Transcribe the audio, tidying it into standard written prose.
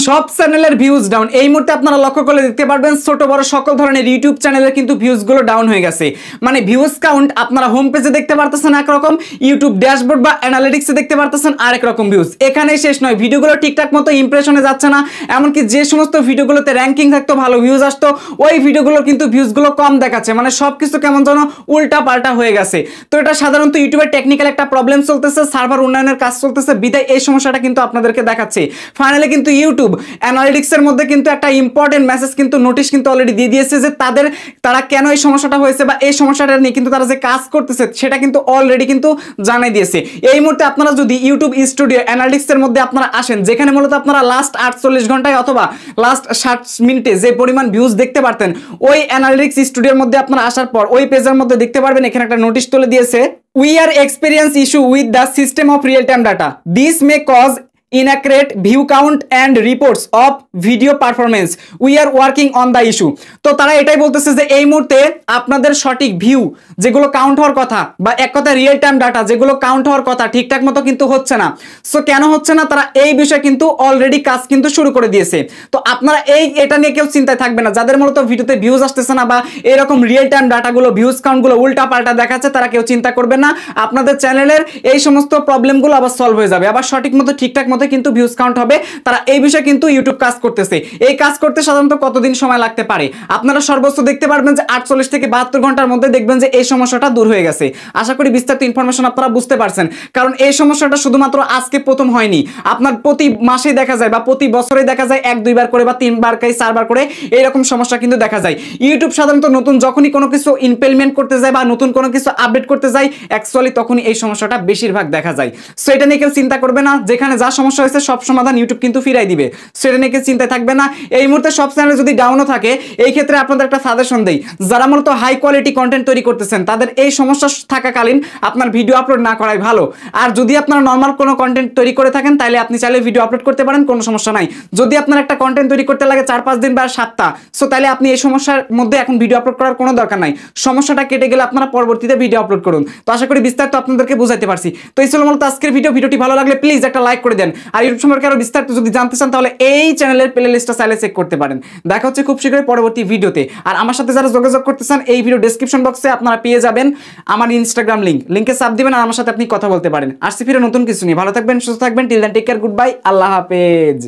সব চ্যানেলের views down. এই মুহূর্তে আপনারা লক্ষ্য করলে দেখতে পারবেন ছোট বড় সকল ধরনের ইউটিউব চ্যানেলের কিন্তু ভিউজগুলো ডাউন হয়ে গেছে। মানে ভিউজ কাউন্ট আপনারা হোম পেজে দেখতে পারতেছেন একরকম, ইউটিউব ড্যাশবোর্ড বা অ্যানালিটিক্সে দেখতে পারতেছেন আরেক রকম ভিউজ। এখানেই শেষ নয়, ভিডিওগুলো ঠিকঠাক মতো ইমপ্রেশনে যাচ্ছে না, এমনকি যে সমস্ত ভিডিওগুলোতে র্যাঙ্কিং থাকতো, ভালো ভিউজ আসতো, ওই ভিডিওগুলোর কিন্তু ভিউজগুলো কম দেখাচ্ছে। মানে সব কিছু কেমন যেন উল্টা পাল্টা হয়ে গেছে। তো এটা সাধারণত ইউটিউবের টেকনিক্যাল একটা প্রবলেম চলতেছে, সার্ভার উন্নয়নের কাজ চলতেছে, বিদায় এই সমস্যাটা কিন্তু আপনাদেরকে দেখাচ্ছে। ফাইনালি কিন্তু ইউটিউব অ্যানালিটিক্সের মধ্যে কিন্তু একটা ইম্পর্টেন্ট মেসেজ কিন্তু নোটিশ কিন্তু অলরেডি দিয়ে দিয়েছে যে তারা কেন এই সমস্যাটা হয়েছে বা এই সমস্যাটা নিয়ে কিন্তু তারা যে কাজ করতেছে সেটা কিন্তু অলরেডি কিন্তু জানাই দিয়েছে। এই মুহূর্তে আপনারা যদি ইউটিউব স্টুডিও অ্যানালিটিক্সের মধ্যে আপনারা আসেন, যেখানে মূলত আপনারা লাস্ট 48 ঘন্টায় অথবা লাস্ট 60 মিনিটে যে পরিমাণ ভিউজ দেখতে পারতেন, ওই অ্যানালিটিক্স স্টুডিওর মধ্যে আপনারা আসার পর ওই পেজের মধ্যে দেখতে পারবেন এখানে একটা নোটিশ তুলে দিয়েছে, we are experience issue with the system of real time data, this may cause inaccurate view count and reports of video performance, we are working on the issue। তো তারা এটাই বলতেছে যে এই মুহূর্তে আপনাদের সঠিক ভিউ যেগুলো কাউন্ট হওয়ার কথা বা এক কথা রিয়েল টাইম ডাটা যেগুলো কাউন্ট হওয়ার কথা ঠিকঠাক মতো কিন্তু হচ্ছে না। সো কেন হচ্ছে না, তারা এই বিষয়ে কিন্তু অলরেডি কাজ কিন্তু শুরু করে দিয়েছে। তো আপনারা এটা নিয়ে কেউ চিন্তায় থাকবে না, যাদের মূলত ভিডিওতে ভিউজ আসতেছে না বা এরকম রিয়েল টাইম ডাটাগুলো ভিউজ কাউন্টগুলো উল্টা পাল্টা দেখাচ্ছে, তারা কেউ চিন্তা করবেন না। আপনাদের চ্যানেলের এই সমস্ত প্রবলেমগুলো আবার সলভ হয়ে যাবে, আবার সঠিক মতো ঠিকঠাক মতো কিন্তু ভিউজ কাউন্ট হবে। তারা এই বিষয়ে কিন্তু ইউটিউব কাজ করতেছে। এই কাজ করতে সাধারণত কতদিন সময় লাগতে পারে, আপনারা সর্বোচ্চ দেখতে পারবেন যে 48 থেকে 72 ঘন্টার মধ্যে দেখবেন যে এই সমস্যাটা দূর হয়ে গেছে। আশা করি বিস্তারিত ইনফরমেশন আপনারা বুঝতে পারছেন, কারণ এই সমস্যাটা শুধুমাত্র আজকে প্রথম হয়নি। আপনার প্রতি মাসে দেখা যায় বা প্রতি বছরে দেখা যায় 1-2 বার করে বা 3 বার 4 বার করে এইরকম সমস্যা কিন্তু দেখা যায়। ইউটিউব সাধারণত নতুন যখনই কোনো কিছু ইমপ্লিমেন্ট করতে যায় বা নতুন কোনো কিছু আপডেট করতে যায়, অ্যাকচুয়ালি তখনই এই সমস্যাটা বেশিরভাগ দেখা যায়। সো এটা নিয়ে কেউ চিন্তা করবে না, যেখানে যা সমস্যা হয়েছে সব সমাধান ইউটিউব কিন্তু ফিরাই দিবে, সেটা নিয়ে কেউ চিন্তায় থাকবে না। এই মুহূর্তে সব চ্যানেল যদি ডাউনও থাকে, এই ক্ষেত্রে আপনাদের একটা সাজেশন দেই, যারা মূলত হাই কোয়ালিটি কন্টেন্ট তৈরি করতেছেন তাদের এই সমস্যা থাকাকালীন আপনার ভিডিও আপলোড না করাই ভালো। আর যদি আপনারা নর্মাল কোনো কন্টেন্ট তৈরি করে থাকেন তাহলে আপনি চাইলে ভিডিও আপলোড করতে পারেন, কোনো সমস্যা নাই। যদি আপনার একটা কন্টেন্ট তৈরি করতে লাগে 4-5 দিন বা সপ্তাহ, সো তাহলে আপনি এই সমস্যার মধ্যে এখন ভিডিও আপলোড করার কোনো দরকার নাই। সমস্যাটা কেটে গেলে আপনারা পরবর্তীতে ভিডিও আপলোড করুন। তো আশা করি বিস্তারিত আপনাদেরকে বুঝাইতে পারছি। তো এই ছিল মূলত আজকের ভিডিওটি ভালো লাগলে প্লিজ একটা লাইক করে দেন। আর ইউটিউব সম্পর্কে আরো বিস্তারিত যদি জানতে চান তাহলে এই চ্যানেলের প্লে লিস্টটা চাইলে চেক করতে পারেন। দেখা হচ্ছে খুব শীঘ্রই পরবর্তী ভিডিওতে। আর আমার সাথে যারা যোগাযোগ করতে চান, এই ভিডিও ডেসক্রিপশন বক্সে আপনারা পেয়ে যাবেন আমার ইনস্টাগ্রাম লিংকে চাপ দিবেন আর আমার সাথে আপনি কথা বলতে পারেন। আসছি ফিরে নতুন কিছু নিয়ে। ভালো থাকবেন, সুস্থ থাকবেন। Till then take care, good bye, Allah হাফেজ।